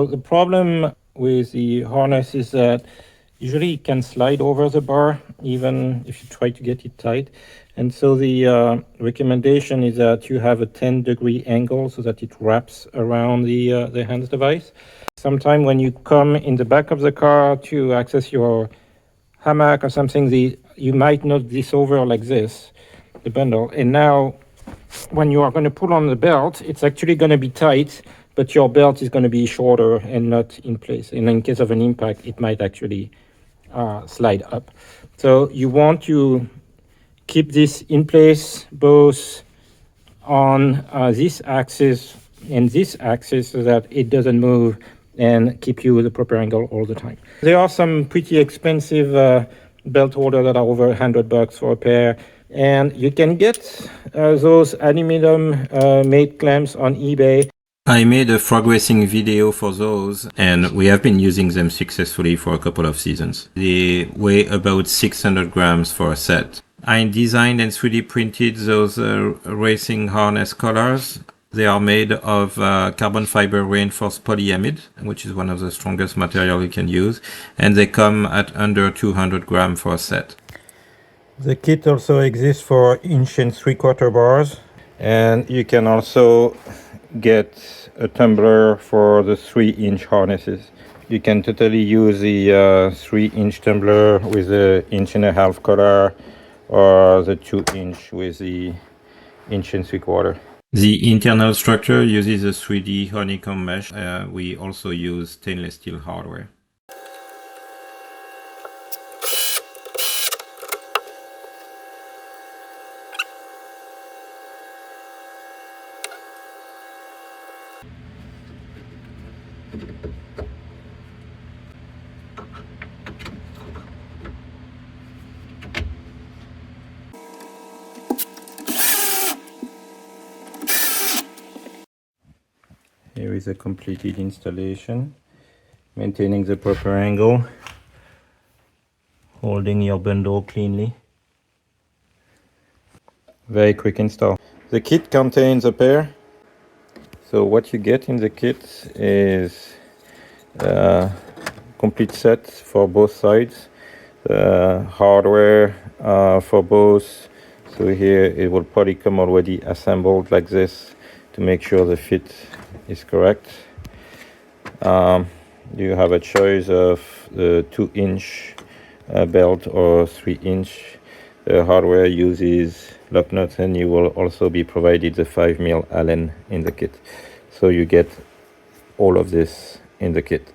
So the problem with the harness is that usually it can slide over the bar, even if you try to get it tight. And so the recommendation is that you have a 10-degree angle so that it wraps around the hands device. Sometime when you come in the back of the car to access your hammock or something, you might knock this over like this, the bundle. And now when you are going to pull on the belt, it's actually going to be tight, but your belt is going to be shorter and not in place. And in case of an impact, it might actually slide up. So you want to keep this in place both on this axis and this axis so that it doesn't move and keep you the proper angle all the time. There are some pretty expensive belt holders that are over $100 for a pair, and you can get those aluminum made clamps on eBay. I made a frog racing video for those, and we have been using them successfully for a couple of seasons. They weigh about 600 grams for a set. I designed and 3D printed those racing harness collars. They are made of carbon fiber reinforced polyamide, which is one of the strongest material you can use, and they come at under 200 grams for a set. The kit also exists for 1 3/4 bars, and you can also get a tumbler for the 3-inch harnesses. You can totally use the 3-inch tumbler with the 1.5-inch collar, or the 2-inch with the 1 3/4. The internal structure uses a 3D honeycomb mesh. We also use stainless steel hardware. Here is a completed installation, maintaining the proper angle, holding your bundle cleanly. Very quick install. The kit contains a pair. So what you get in the kit is a complete set for both sides. The hardware for both. So here it will probably come already assembled like this to make sure the fit is correct. You have a choice of the 2-inch belt or 3-inch. The hardware uses lock nuts, and you will also be provided the 5mm Allen in the kit. So you get all of this in the kit.